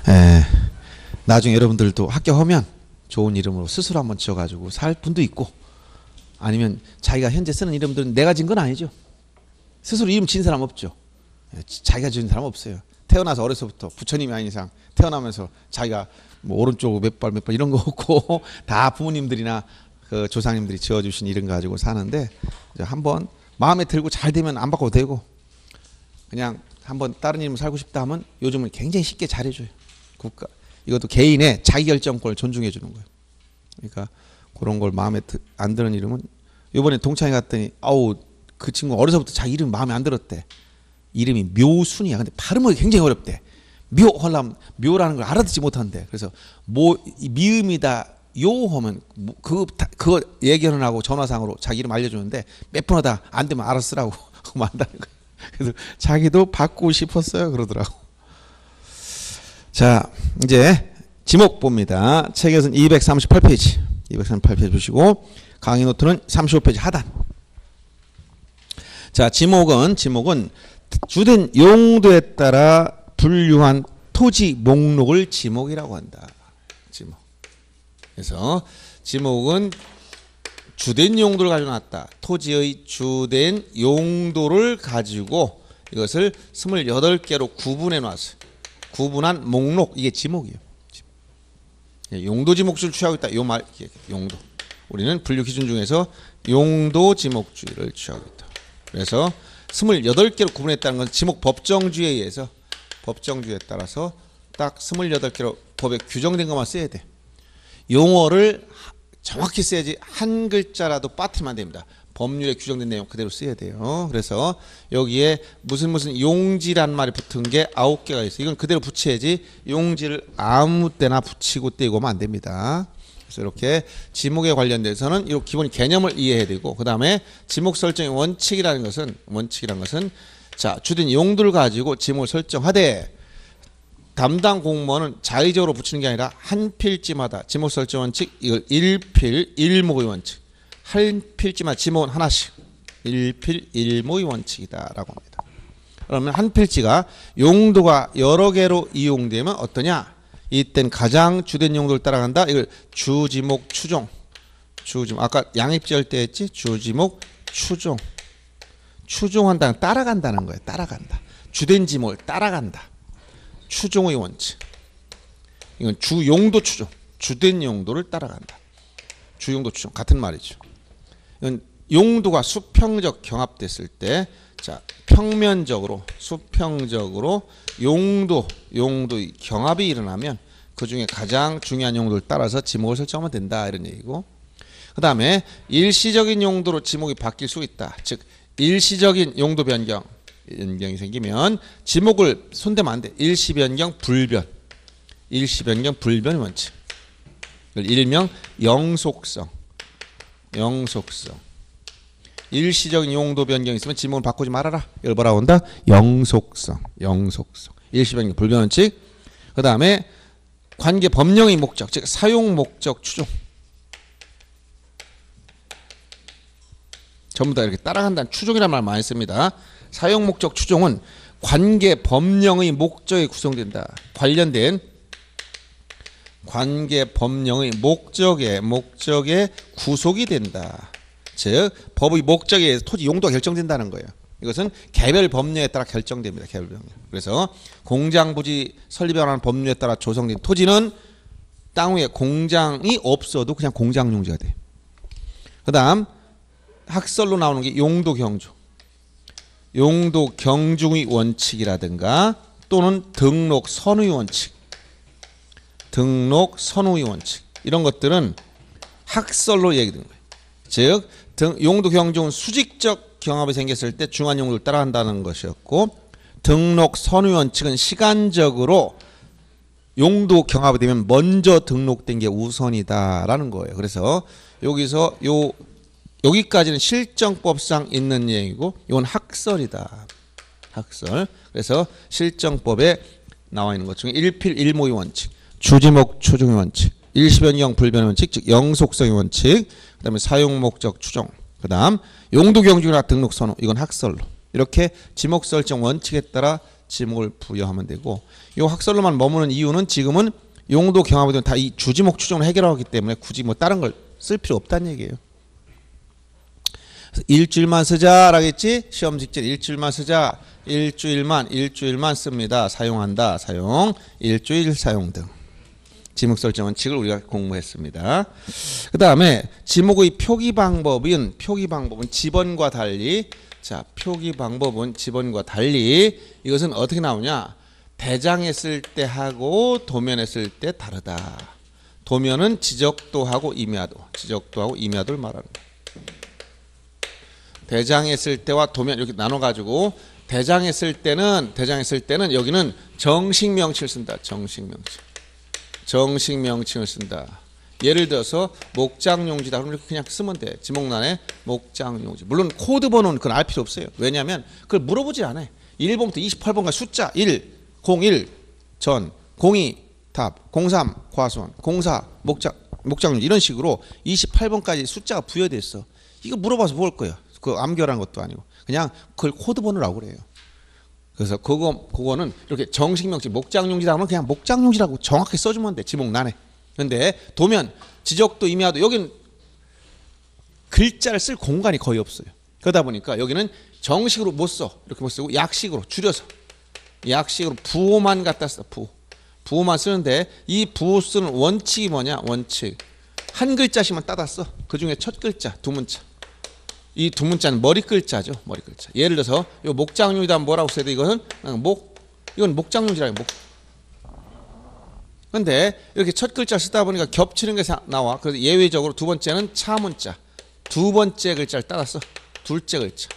에, 나중에 여러분들도 합격하면 좋은 이름으로 스스로 한번 지어가지고 살 분도 있고, 아니면 자기가 현재 쓰는 이름들은 내가 진 건 아니죠. 스스로 이름 진 사람 없죠. 자기가 지은 사람 없어요. 태어나서 어려서부터 부처님이 아닌 이상 태어나면서 자기가 뭐 오른쪽 몇 발 이런 거 없고 다 부모님들이나 그 조상님들이 지어주신 이름 가지고 사는데, 한번 마음에 들고 잘 되면 안 바꿔도 되고, 그냥 한번 다른 이름 살고 싶다 하면 요즘은 굉장히 쉽게 잘해줘요. 국가. 이것도 개인의 자기결정권을 존중해 주는 거예요. 그러니까 그런 걸 마음에 안 드는 이름은, 이번에 동창회 갔더니 아우 그 친구 어려서부터 자기 이름 마음에 안 들었대. 이름이 묘순이야. 근데 발음이 굉장히 어렵대. 묘하려면 묘라는 걸 알아듣지 못한대. 그래서 미음이다 요 하면 그거 얘기는 하고 전화상으로 자기 이름 알려주는데 몇 번 하다 안 되면 알아서 쓰라고 하고 한다는 거예요. 그래서 자기도 바꾸고 싶었어요 그러더라고. 자, 이제 지목 봅니다. 책에서는 238페이지 238페이지 보시고, 강의 노트는 35페이지 하단. 자, 지목은 주된 용도에 따라 분류한 토지 목록을 지목이라고 한다. 지목. 그래서 지목은 주된 용도를 가지고 나왔다. 토지의 주된 용도를 가지고 이것을 28개로 구분해 놨어요. 구분한 목록, 이게 지목이에요. 용도 지목주를 취하고 있다. 요 말, 용도. 우리는 분류 기준 중에서 용도 지목주의를 취하고 있다. 그래서 28개로 구분했다는 건 지목 법정주의에 의해서, 법정주의에 따라서 딱 28개로 법에 규정된 것만 써야 돼. 용어를 정확히 써야지 한 글자라도 빠뜨리면 안 됩니다. 법률에 규정된 내용 그대로 써야 돼요. 그래서 여기에 무슨 용지란 말이 붙은 게 9개가 있어요. 이건 그대로 붙여야지 용지를 아무 때나 붙이고 떼고 하면 안 됩니다. 그래서 이렇게 지목에 관련돼서는 이 기본 개념을 이해해야 되고, 그 다음에 지목 설정의 원칙이라는 것은 자, 주된 용도를 가지고 지목을 설정하되, 담당 공무원은 자의적으로 붙이는 게 아니라 한 필지마다 지목 설정 원칙, 이걸 1필 1모의 원칙, 한 필지마다 지목은 하나씩 1필 1모의 원칙이다라고 합니다. 그러면 한 필지가 용도가 여러 개로 이용되면 어떠냐? 이땐 가장 주된 용도를 따라간다. 이걸 주지목 추종. 주지목. 아까 양입지을 때 했지? 주지목 추종. 추종한다는 따라간다는 거예요. 따라간다. 주된 지목을 따라간다. 추종의 원칙. 이건 주용도 추종. 주된 용도를 따라간다. 주용도 추종. 같은 말이죠. 이건 용도가 수평적 경합됐을 때, 자, 평면적으로 수평적으로 용도의 경합이 일어나면 그 중에 가장 중요한 용도를 따라서 지목을 설정하면 된다, 이런 얘기고, 그 다음에 일시적인 용도로 지목이 바뀔 수 있다. 즉 일시적인 용도 변경이 생기면 지목을 손대면 안 돼. 일시 변경 불변. 일시 변경 불변의 원칙. 일명 영속성. 일시적인 용도 변경이 있으면 지목을 바꾸지 말아라. 이걸 뭐라고 한다? 영속성. 일시 변경 불변 원칙. 그 다음에 관계 법령의 목적, 즉 사용 목적 추종. 전부 다 이렇게 따라간다는 추종이라는 말 많이 씁니다. 사용 목적 추종은 관계 법령의 목적에 구성된다. 관련된 관계 법령의 목적에 구속이 된다. 즉 법의 목적에 의해서 토지 용도가 결정된다는 거예요. 이것은 개별 법령에 따라 결정됩니다. 개별 법령. 그래서 공장부지 설립에 관한 법률에 따라 조성된 토지는 땅 위에 공장이 없어도 그냥 공장 용지가 돼. 그 다음 학설로 나오는 게 용도 경중. 용도 경중의 원칙이라든가 또는 등록 선의 원칙. 이런 것들은 학설로 얘기되는 거예요. 즉 용도 경중은 수직적 경합이 생겼을 때 중한 용도를 따라한다는 것이었고, 등록 선의 원칙은 시간적으로 용도 경합이 되면 먼저 등록된 게 우선이다라는 거예요. 그래서 여기서 여기까지는 실정법상 있는 얘기고, 이건 학설이다. 학설. 그래서 실정법에 나와 있는 것 중에 1필 1모의 원칙, 주지목 추종의 원칙, 일시변경 불변의 원칙, 즉 영속성의 원칙, 그 다음에 사용목적 추종, 그 다음 용도 경중이나 등록 선호, 이건 학설로. 이렇게 지목 설정 원칙에 따라 지목을 부여하면 되고 이 학설로만 머무는 이유는 지금은 용도 경합이 되면 다 이 주지목 추정을 해결하기 때문에 굳이 뭐 다른 걸 쓸 필요 없다는 얘기예요. 일주일만 쓰자라겠지. 시험 직전 일주일만 쓰자. 일주일만 씁니다. 사용한다. 사용. 일주일 사용 등. 지목 설정 원칙을 우리가 공부했습니다. 그 다음에 지목의 표기 방법은 지번과 달리 자 표기 방법은 지번과 달리 이것은 어떻게 나오냐. 대장에 쓸 때 하고 도면에 쓸 때 다르다. 도면은 지적도하고 임야도를 말하는 거예요. 대장에 쓸 때와 도면 이렇게 나눠 가지고 대장에 쓸 때는 여기는 정식 명칭을 쓴다. 정식 명칭을 쓴다. 예를 들어서 목장용지다. 그럼 이렇게 그냥 쓰면 돼. 지목란에 목장용지. 물론 코드 번호는 그건 알 필요 없어요. 왜냐하면 그걸 물어보지 않아요. 1번부터 28번까지 숫자 1, 01, 전, 02, 답, 03, 과수원, 04, 목장용지 이런 식으로 28번까지 숫자가 부여돼 있어. 이거 물어봐서 뭘 거야. 그 암결한 것도 아니고 그냥 그걸 코드 번호라고 그래요. 그래서 그거는 이렇게 정식 명칭 목장용지다 하면 그냥 목장용지라고 정확히 써주면 돼. 지목란에. 그런데 도면, 지적도, 임야도 여기는 글자를 쓸 공간이 거의 없어요. 그러다 보니까 여기는 정식으로 못 써. 이렇게 못 쓰고 약식으로 줄여서 약식으로 부호만 갖다 써. 부호만 쓰는데 이 부호 쓰는 원칙이 뭐냐. 원칙. 한 글자씩만 따다 써. 그중에 첫 글자 두 문자. 이 두 문자는 머리 글자죠. 머리 글자. 예를 들어서 이 목장용이다 뭐라고 써야 돼. 이건 목장용지라요. 근데 이렇게 첫 글자 쓰다 보니까 겹치는 게 나와. 그래서 예외적으로 두 번째는 차 문자. 두 번째 글자를 따라 써. 둘째 글자.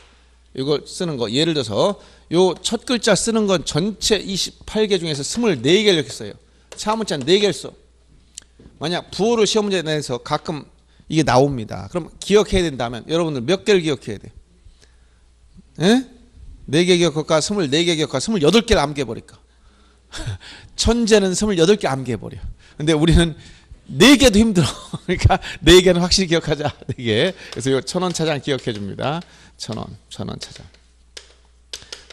이걸 쓰는 거. 예를 들어서 요 첫 글자 쓰는 건 전체 28개 중에서 24개를 이렇게 써요. 차 문자는 4개를 써. 만약 부호를 시험 문제에 내서 가끔 이게 나옵니다. 그럼 기억해야 된다면 여러분들 몇 개를 기억해야 돼? 예? 4개 기억할까? 24개 기억할까? 28개를 암기해버릴까? 천재는 28개 암기해버려. 근데 우리는 4개도 힘들어. 그러니까 4개는 확실히 기억하자. 4개. 그래서 요 1000원 차장 기억해 줍니다. 1000원 차장.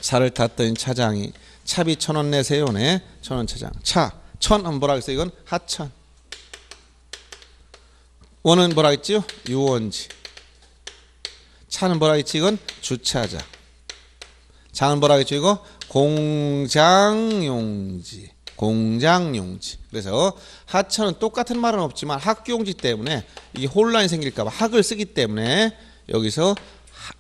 차를 탔더니 차장이 차비 1000원 내세요네. 1000원 차장. 차. 천은 뭐라 그랬어요? 이건 하천. 원은 뭐라 했지요? 유원지. 차는 뭐라 했지? 이건 주차장. 장은 뭐라 했죠? 이거 공장용지. 그래서 하천은 똑같은 말은 없지만 학교용지 때문에 이게 혼란이 생길까 봐 학을 쓰기 때문에 여기서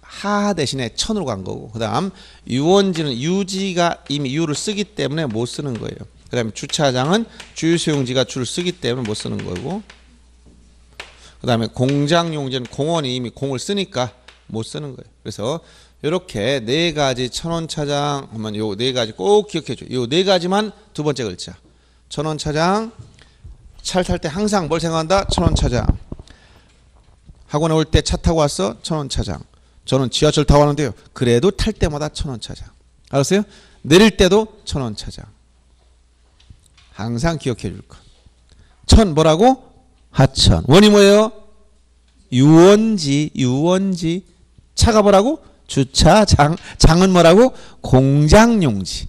하 대신에 천으로 간 거고, 그 다음 유원지는 유지가 이미 유를 쓰기 때문에 못 쓰는 거예요. 그 다음에 주차장은 주유소용지가 주를 쓰기 때문에 못 쓰는 거고, 그 다음에 공장용지는 공원이 이미 공을 쓰니까 못 쓰는 거예요. 그래서 이렇게 4가지 1000원 차장 하면 요 4가지 꼭 기억해 줘. 요 4가지만 두 번째 글자. 1000원 차장. 차를 탈 때 항상 뭘 생각한다? 1000원 차장. 학원에 올 때 차 타고 왔어? 1000원 차장. 저는 지하철 타고 왔는데요. 그래도 탈 때마다 1000원 차장. 알았어요? 내릴 때도 1000원 차장. 항상 기억해 줄 것. 천 뭐라고? 하천. 원이 뭐예요? 유원지. 차가 뭐라고? 주차장. 장은 뭐라고? 공장용지.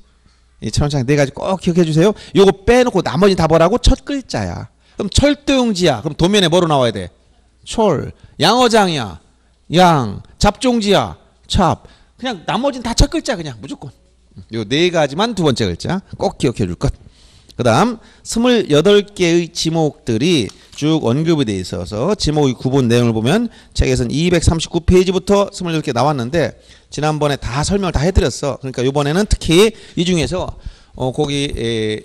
이 천원차장 4가지 꼭 기억해 주세요. 요거 빼놓고 나머지 다 뭐라고? 첫 글자야. 그럼 철도용지야. 그럼 도면에 뭐로 나와야 돼? 철. 양어장이야. 양. 잡종지야. 잡. 그냥 나머지는 다 첫 글자 그냥 무조건. 요 4가지만 두 번째 글자 꼭 기억해 줄 것. 그 다음 28개의 지목들이 쭉 언급이 돼 있어서 지목의 구분 내용을 보면 책에서는 239페이지부터 28개 나왔는데 지난번에 다 설명을 다 해드렸어. 그러니까 이번에는 특히 이 중에서 거기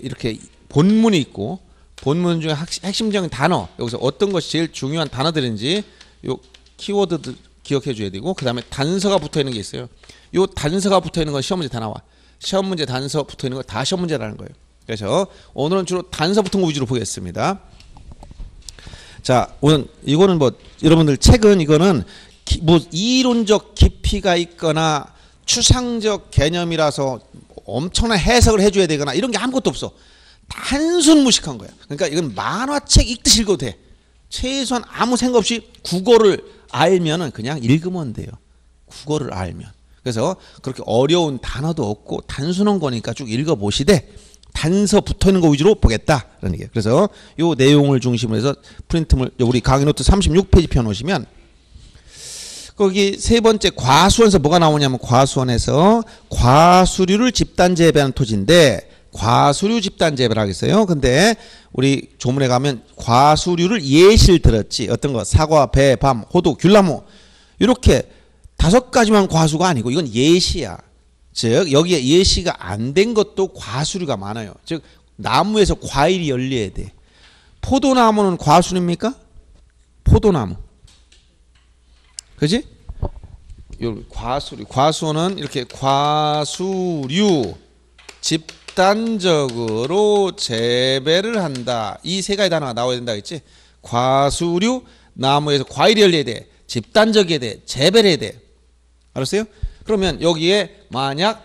이렇게 본문이 있고 본문 중에 핵심적인 단어, 여기서 어떤 것이 제일 중요한 단어들인지 요 키워드들 기억해 줘야 되고, 그 다음에 단서가 붙어 있는 게 있어요. 요 단서가 붙어 있는 건 시험 문제 다 나와. 시험 문제 단서 붙어 있는 거 다 시험 문제라는 거예요. 그래서 오늘은 주로 단서 붙은 거 위주로 보겠습니다. 자, 오늘 이거는 뭐 여러분들 책은 이거는 뭐 이론적 깊이가 있거나 추상적 개념이라서 엄청난 해석을 해줘야 되거나 이런 게 아무것도 없어. 단순 무식한 거야. 그러니까 이건 만화책 읽듯이 읽어도 돼. 최소한 아무 생각 없이 국어를 알면은 그냥 읽으면 돼요. 국어를 알면. 그래서 그렇게 어려운 단어도 없고 단순한 거니까 쭉 읽어보시되 단서 붙어있는 거 위주로 보겠다 라는 얘기예요. 그래서 요 내용을 중심으로 해서 프린트물 우리 강의 노트 36페이지 펴놓으시면 거기 세 번째 과수원에서 뭐가 나오냐면 과수원에서 과수류를 집단 재배하는 토지인데 과수류 집단 재배를 하겠어요. 근데 우리 조문에 가면 과수류를 예시를 들었지. 어떤 거 사과, 배, 밤, 호두, 귤나무 이렇게 5가지만 과수가 아니고 이건 예시야. 즉 여기에 예시가 안 된 것도 과수류가 많아요. 즉 나무에서 과일이 열려야 돼. 포도나무는 과수류입니까? 포도나무. 그지? 과수류. 과수는 이렇게 과수류 집단적으로 재배를 한다. 이 세 가지 단어가 나와야 된다 했지. 과수류 나무에서 과일이 열려야 돼. 집단적이어야 돼. 재배를 해야 돼. 알았어요? 그러면 여기에 만약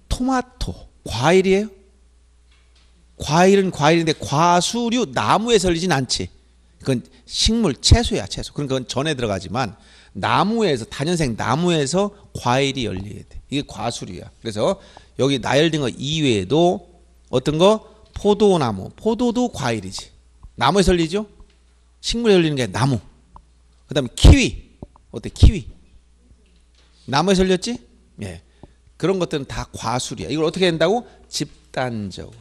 토마토 과일이에요? 과일은 과일인데 과수류 나무에서 열리진 않지. 그건 식물 채소야 채소. 그러니까 그건 전에 들어가지만 나무에서 다년생 나무에서 과일이 열려야 돼. 이게 과수류야. 그래서 여기 나열된 거 이외에도 어떤 거 포도나무 포도도 과일이지. 나무에서 열리죠. 식물에 열리는 게 나무. 그 다음에 키위 어때 키위 나무에서 열렸지? 예. 그런 것들은 다 과수류야. 이걸 어떻게 된다고? 집단적으로.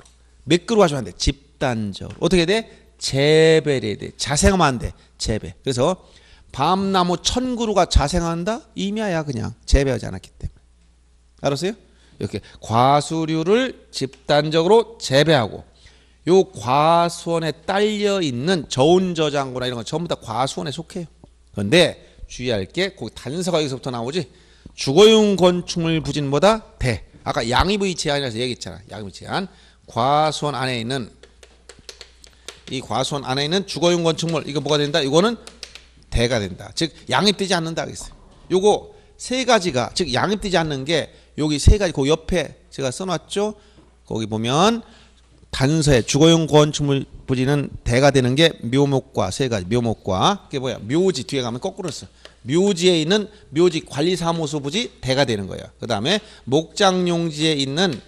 몇 그루 가지고 안 돼. 집단적으로. 어떻게 돼? 재배를 해야 돼. 자생하면 안 돼. 재배. 그래서 밤나무 1000그루가 자생한다? 임야야 그냥. 재배하지 않았기 때문에. 알았어요? 이렇게 과수류를 집단적으로 재배하고 요 과수원에 딸려 있는 저온저장고나 이런 거 전부 다 과수원에 속해요. 그런데 주의할 게 거기 단서가 여기서부터 나오지. 주거용 건축물 부진보다 대. 아까 양입의 제한이라서 얘기했잖아. 양입의 제한. 과수원 안에 있는 이 과수원 안에 있는 주거용 건축물 이거 뭐가 된다? 이거는 대가 된다. 즉 양입되지 않는다 하겠어요. 요거 세 가지가 즉 양입되지 않는 게 여기 세 가지 그 옆에 제가 써놨죠. 거기 보면 단서에 주거용 건축물 부지는 대가 되는 게 묘목과 세 가지 묘목과 그게 뭐야 묘지 뒤에 가면 거꾸로 써. 묘지에 있는 묘지 관리사무소 부지 대가 되는 거야. 그 다음에 목장용지에 있는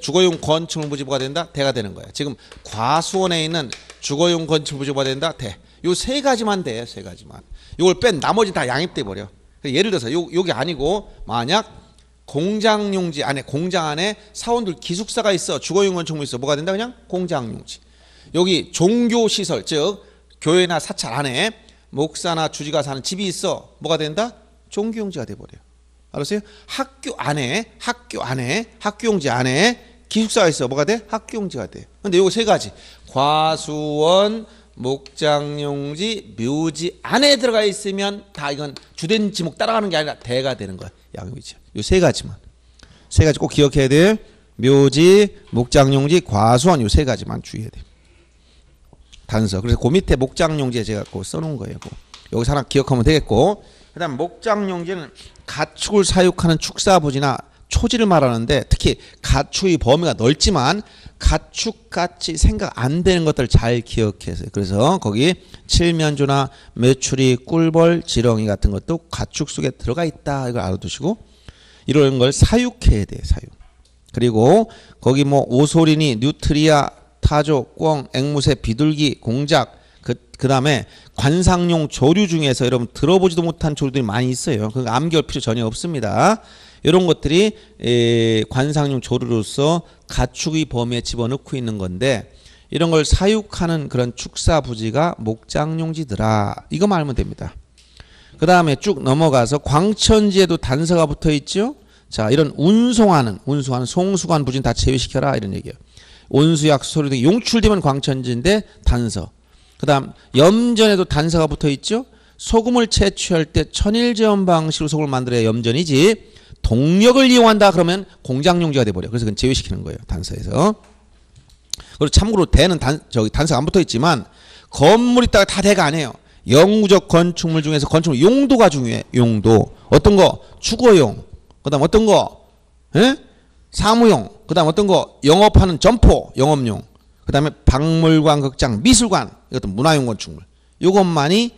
주거용 건축물 부지 뭐가 된다? 대가 되는 거야. 지금 과수원에 있는 주거용 건축물 부지 뭐가 된다? 대. 요 세 가지만 돼. 세 가지만. 요걸 뺀 나머지 다 양입돼 버려. 예를 들어서 요게 아니고 만약 공장용지 안에 공장 안에 사원들 기숙사가 있어. 주거용 건축물 있어. 뭐가 된다? 그냥 공장용지. 여기 종교시설 즉 교회나 사찰 안에 목사나 주지가 사는 집이 있어. 뭐가 된다? 종교용지가 돼버려요. 알았어요? 학교 안에 학교용지 안에 기숙사가 있어. 뭐가 돼? 학교용지가 돼. 근데 요거 세 가지 과수원 목장용지 묘지 안에 들어가 있으면 다 이건 주된 지목 따라가는 게 아니라 대가 되는 거야. 양용이지. 요 세 가지만. 세 가지 꼭 기억해야 돼. 묘지, 목장용지, 과수원 요 세 가지만 주의해야 돼. 단서. 그래서 그 밑에 목장용지에 제가 그 써놓은 거예요. 여기서 하나 기억하면 되겠고. 그 다음 목장용지는 가축을 사육하는 축사부지나 초지를 말하는데 특히 가축의 범위가 넓지만 가축같이 생각 안 되는 것들을 잘 기억해서요. 그래서 거기 칠면조나 메추리, 꿀벌, 지렁이 같은 것도 가축 속에 들어가 있다. 이걸 알아두시고 이런 걸 사육해야 돼요. 사육. 그리고 거기 뭐 오소리니, 뉴트리아, 타조, 꿩, 앵무새, 비둘기, 공작 그 다음에 관상용 조류 중에서 여러분 들어보지도 못한 조류들이 많이 있어요. 그거 암기할 필요 전혀 없습니다. 이런 것들이 관상용 조류로서 가축의 범위에 집어넣고 있는 건데 이런 걸 사육하는 그런 축사 부지가 목장용지더라. 이거만 알면 됩니다. 그 다음에 쭉 넘어가서 광천지에도 단서가 붙어 있죠. 자, 이런 운송하는 송수관 부지는 다 제외시켜라 이런 얘기예요. 온수약 소리 등 용출되면 광천지인데 단서. 그 다음 염전에도 단서가 붙어 있죠. 소금을 채취할 때 천일제원 방식으로 소금을 만들어야 염전이지 동력을 이용한다 그러면 공장용지가 돼버려. 그래서 그건 제외시키는 거예요. 단서에서. 그리고 참고로 대는 단서가 안 붙어 있지만 건물 있다가 다 대가 아니에요. 영구적 건축물 중에서 건축물 용도가 중요해. 용도. 어떤 거? 주거용. 그 다음 어떤 거? 사무용. 그 다음 어떤 거? 영업하는 점포. 영업용. 그 다음에 박물관, 극장, 미술관. 이것도 문화용 건축물. 이것만이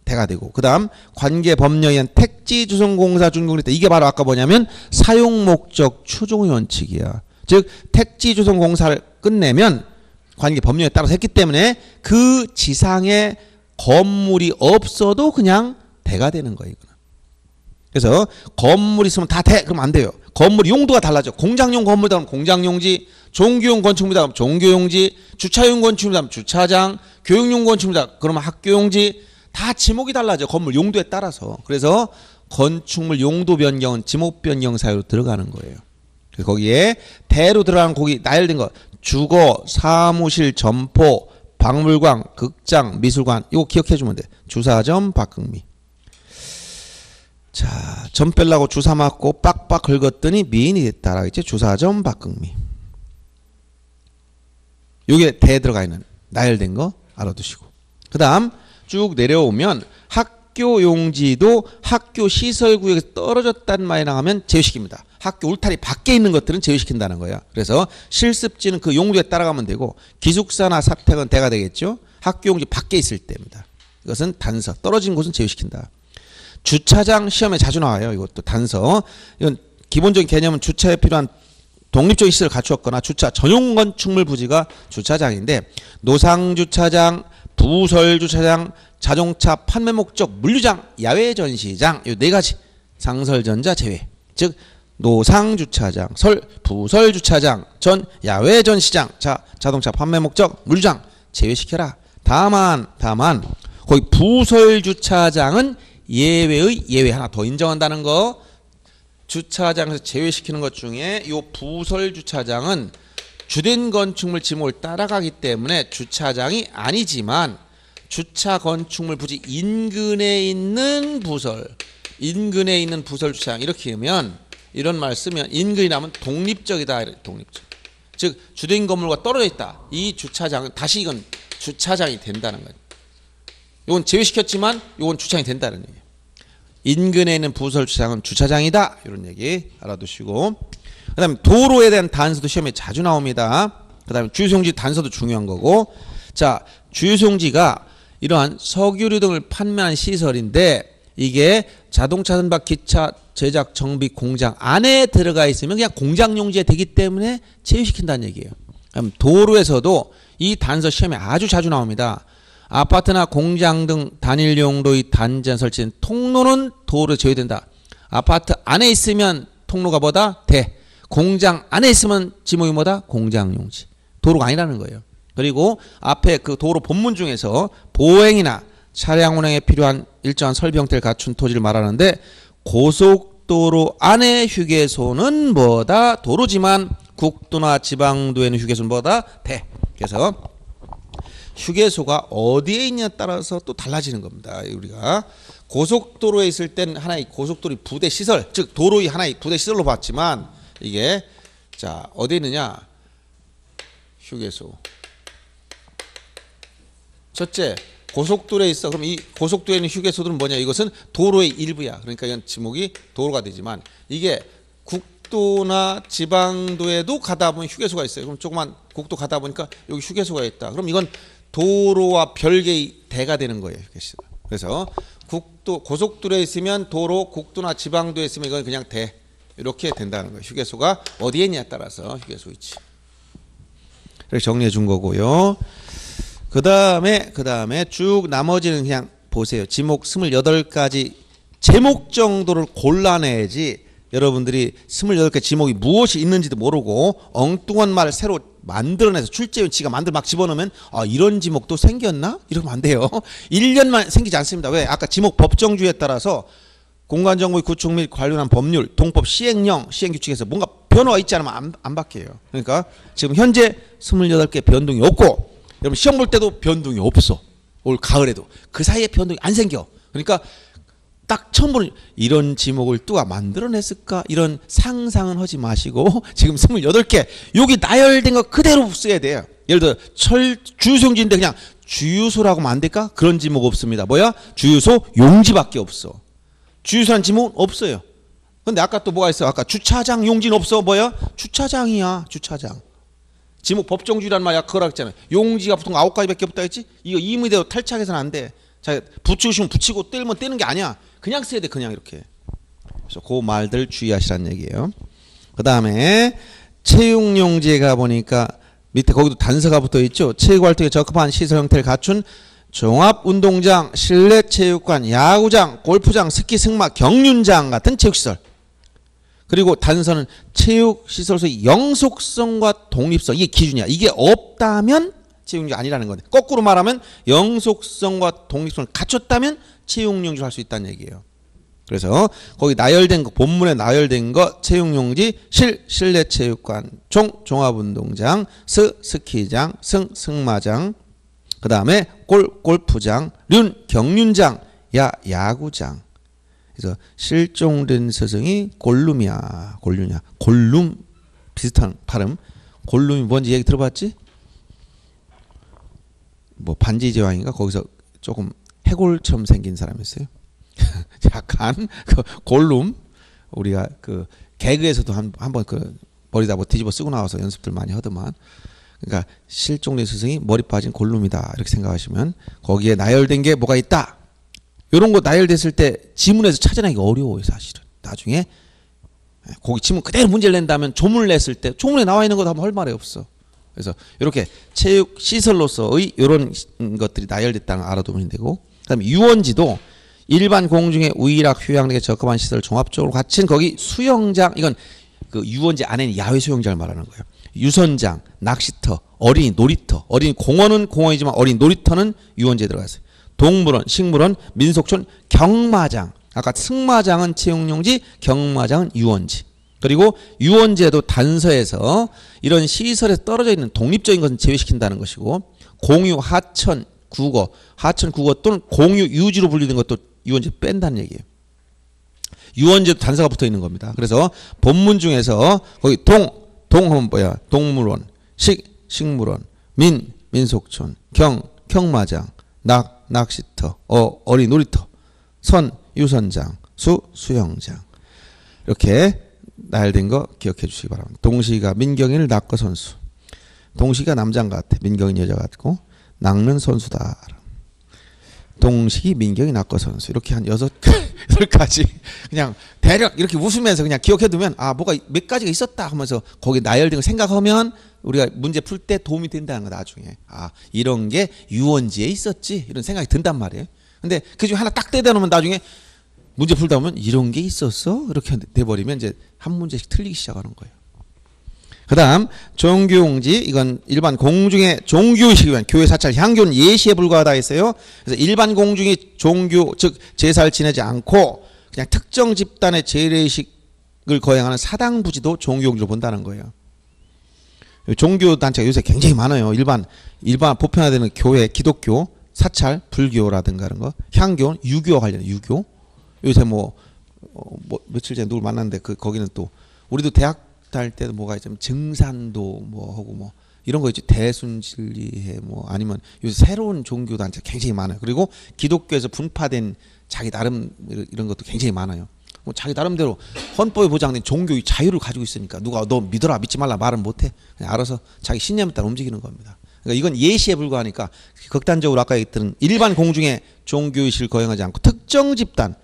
대가 되고, 그 다음 관계 법령에 의한 택지 주선공사 준공일 때 이게 바로 아까 뭐냐면 사용 목적 추종의 원칙이야. 즉 택지 주선공사를 끝내면 관계 법령에 따라서 했기 때문에 그 지상에 건물이 없어도 그냥 대가 되는 거예요. 이거는. 그래서 건물 있으면 다 대 그러면 안 돼요. 건물 용도가 달라져. 공장용 건물이다 하면 공장용지, 종교용 건축물이다 하면 종교용지, 주차용 건축물이다 하면 주차장, 교육용 건축물이다 그러면 학교용지, 다 지목이 달라져. 건물 용도에 따라서. 그래서 건축물 용도 변경은 지목 변경 사유로 들어가는 거예요. 그래서 거기에 대로 들어가는 거기 나열된 거 주거, 사무실, 점포, 박물관, 극장, 미술관 이거 기억해 주면 돼. 주사점, 박흥미. 자, 점 빼려고 주사 맞고 빡빡 긁었더니 미인이 됐다라 했지. 주사점, 박흥미. 요게 대 들어가 있는 나열된 거 알아두시고. 그 다음 쭉 내려오면 학교 용지도 학교 시설구역에서 떨어졌다는 말이 나가면 제외시킵니다. 학교 울타리 밖에 있는 것들은 제외시킨다는 거야. 그래서 실습지는 그 용도에 따라가면 되고 기숙사나 사택은 대가 되겠죠. 학교 용지 밖에 있을 때입니다. 이것은 단서. 떨어진 곳은 제외시킨다. 주차장 시험에 자주 나와요. 이것도 단서. 이건 기본적인 개념은 주차에 필요한 독립적인 시설을 갖추었거나 주차 전용 건축물 부지가 주차장인데 노상주차장, 부설주차장, 자동차 판매 목적 물류장, 야외 전시장 이 네 가지 상설전자 제외. 즉 노상주차장, 부설주차장, 야외 전시장, 자동차 판매 목적 물류장 제외시켜라. 다만 거기 부설주차장은 예외의 예외 하나 더 인정한다는 거. 주차장에서 제외시키는 것 중에 이 부설주차장은 주된 건축물 지목을 따라가기 때문에 주차장이 아니지만 주차 건축물 부지 인근에 있는 부설 주차장 이렇게 하면 이런 말 쓰면 인근이라면 독립적이다. 독립적. 즉 주된 건물과 떨어져 있다. 이 주차장은 다시 이건 주차장이 된다는 거예요. 이건 제외시켰지만 이건 주차장이 된다는 얘기예요. 인근에 있는 부설 주차장은 주차장이다. 이런 얘기 알아두시고. 그 다음에 도로에 대한 단서도 시험에 자주 나옵니다. 그 다음에 주유소용지 단서도 중요한 거고. 자, 주유소용지가 이러한 석유류 등을 판매한 시설인데 이게 자동차 선박 기차 제작 정비 공장 안에 들어가 있으면 그냥 공장용지에 되기 때문에 제외시킨다는 얘기예요. 그럼 도로에서도 이 단서 시험에 아주 자주 나옵니다. 아파트나 공장 등 단일 용도의 단지에 설치된 통로는 도로에 제외된다. 아파트 안에 있으면 통로가 뭐다? 대. 공장 안에 있으면 지목이 뭐다? 공장용지. 도로가 아니라는 거예요. 그리고 앞에 그 도로 본문 중에서 보행이나 차량 운행에 필요한 일정한 설비 형태를 갖춘 토지를 말하는데 고속도로 안에 휴게소는 뭐다? 도로지만 국도나 지방도에는 휴게소는 뭐다? 대. 그래서 휴게소가 어디에 있냐에 따라서 또 달라지는 겁니다. 우리가 고속도로에 있을 땐 하나의 고속도로 부대 시설, 즉 도로의 하나의 부대 시설로 봤지만 이게 자 어디에 있느냐? 휴게소. 첫째, 고속도로에 있어. 그럼 이 고속도로에 있는 휴게소들은 뭐냐? 이것은 도로의 일부야. 그러니까 이건 지목이 도로가 되지만 이게 국도나 지방도에도 가다 보면 휴게소가 있어요. 그럼 조그만 국도 가다 보니까 여기 휴게소가 있다. 그럼 이건 도로와 별개의 대가 되는 거예요. 휴게소. 그래서 고속도로에 있으면 도로, 국도나 지방도에 있으면 이건 그냥 대. 이렇게 된다는 거예요. 휴게소가 어디에 있냐에 따라서 휴게소 위치. 이렇게 정리해 준 거고요. 그 다음에 쭉 나머지는 그냥 보세요. 지목 28가지 제목 정도를 골라내야지 여러분들이 28개 지목이 무엇이 있는지도 모르고 엉뚱한 말을 새로 만들어내서 출제원 지가 만들 막 집어넣으면 이런 지목도 생겼나? 이러면 안 돼요. 1년만 생기지 않습니다. 왜? 아까 지목 법정주의에 따라서 공간정보의 구축 및 관련한 법률, 동법 시행령, 시행규칙에서 뭔가 변화가 있지 않으면 안 바뀌어요. 그러니까 지금 현재 28개 변동이 없고 여러분 시험 볼 때도 변동이 없어. 올 가을에도. 그 사이에 변동이 안 생겨. 그러니까 딱 처음 보는 이런 지목을 누가 만들어냈을까? 이런 상상은 하지 마시고 지금 28개 여기 나열된 거 그대로 써야 돼요. 예를 들어 주유소용지인데 그냥 주유소라고 하면 안 될까? 그런 지목 없습니다. 뭐야? 주유소 용지밖에 없어. 주유소란 지목은 없어요. 근데 아까 또 뭐가 있어? 아까 주차장 용지는 없어. 뭐야? 주차장이야. 주차장. 지목 법정주의란 말이야. 그거라 했잖아요. 용지가 보통 9가지밖에 없다 했지? 이거 임의대로 탈착해서는 안 돼. 자, 붙이고 싶으면 붙이고 떼면 떼는 게 아니야. 그냥 써야 돼. 그냥 이렇게. 그래서 그 말들 주의하시라는 얘기예요. 그 다음에 체육용지에 가보니까 밑에 거기도 단서가 붙어 있죠. 체육활동에 적합한 시설 형태를 갖춘 종합운동장, 실내체육관, 야구장, 골프장, 스키, 승마, 경륜장 같은 체육시설. 그리고 단서는 체육시설로서의 영속성과 독립성, 이게 기준이야. 이게 없다면 체육용지가 아니라는 건데, 거꾸로 말하면 영속성과 독립성을 갖췄다면 체육용지를 할 수 있다는 얘기예요. 그래서 거기 나열된 거, 본문에 나열된 거 체육용지, 실내체육관, 종합운동장, 스키장, 승마장, 그 다음에 골프장, 경륜장, 야구장. 그래서 실종된 스승이 골룸이야. 골룸 비슷한 발음. 골룸이 뭔지 얘기 들어봤지? 뭐 반지의 제왕인가 거기서 조금 해골처럼 생긴 사람이 있어요. 약간 그 골룸, 우리가 그 개그에서도 한번 그 머리다 뭐 뒤집어 쓰고 나와서 연습들 많이 하더만. 그러니까 실종된 스승이 머리 빠진 골룸이다 이렇게 생각하시면 거기에 나열된 게 뭐가 있다. 이런 거 나열됐을 때 지문에서 찾아내기 어려워요 사실은. 나중에 거기 지문 그대로 문제를 낸다면 조문을 냈을 때 조문에 나와 있는 것도 한번 할 말이 없어. 그래서 이렇게 체육 시설로서의 이런 것들이 나열됐다는 걸 알아두면 되고, 그다음에 유원지도 일반 공중의 우이락 휴양력에 적합한 시설 종합적으로 갖춘 거기 수영장, 이건 그 유원지 안에는 야외 수영장을 말하는 거예요. 유선장, 낚시터, 어린이 놀이터, 어린이 공원은 공원이지만 어린이 놀이터는 유원지에 들어가 있어요. 동물원, 식물원, 민속촌, 경마장. 아까 승마장은 체육용지, 경마장은 유원지. 그리고 유원지에도 단서에서 이런 시설에서 떨어져 있는 독립적인 것은 제외시킨다는 것이고, 공유, 하천, 국어 또는 공유, 유지로 불리는 것도 유원지 뺀다는 얘기예요. 유원지에도 단서가 붙어 있는 겁니다. 그래서 본문 중에서 거기 동하면 뭐야? 동물원, 식물원, 민속촌, 경마장, 낚시터, 어린이 놀이터, 유선장, 수영장. 이렇게 나열된 거 기억해 주시기 바랍니다. 동식이가 민경이를 낚어 선수. 동식이가 남자인 것 같아. 민경이 여자 같고 낚는 선수다. 동식이 민경이 낚어 선수. 이렇게 한 8가지 그냥 대략 이렇게 웃으면서 그냥 기억해 두면 뭐가 몇 가지가 있었다 하면서 거기 나열된 거 생각하면 우리가 문제 풀 때 도움이 된다는 거. 나중에 이런 게 유원지에 있었지 이런 생각이 든단 말이에요. 근데 그중에 하나 딱 떼다 놓으면 나중에 문제 풀다 보면 이런 게 있었어? 이렇게 돼버리면 이제 한 문제씩 틀리기 시작하는 거예요. 그 다음 종교용지, 이건 일반 공중의 종교의식을 위한 교회 사찰, 향교는 예시에 불과하다 했어요. 그래서 일반 공중의 종교, 즉 제사를 지내지 않고 그냥 특정 집단의 재래의식을 거행하는 사당부지도 종교용지로 본다는 거예요. 종교단체가 요새 굉장히 많아요. 일반 보편화되는 교회, 기독교, 사찰, 불교라든가 그런 거, 향교는 유교와 관련해. 유교. 요새 며칠 전에 누굴 만났는데 거기는 또 우리도 대학 다닐 때도 뭐가 있냐면 증산도 하고 이런 거 있지. 대순진리회 아니면 요새 새로운 종교 단체 굉장히 많아요. 그리고 기독교에서 분파된 자기 나름 이런 것도 굉장히 많아요. 자기 나름대로 헌법에 보장된 종교의 자유를 가지고 있으니까 누가 너 믿어라 믿지 말라 말은 못해. 그냥 알아서 자기 신념에 따라 움직이는 겁니다. 그러니까 이건 예시에 불과하니까 극단적으로 아까 얘기했던 일반 공중에 종교의식을 거행하지 않고 특정 집단,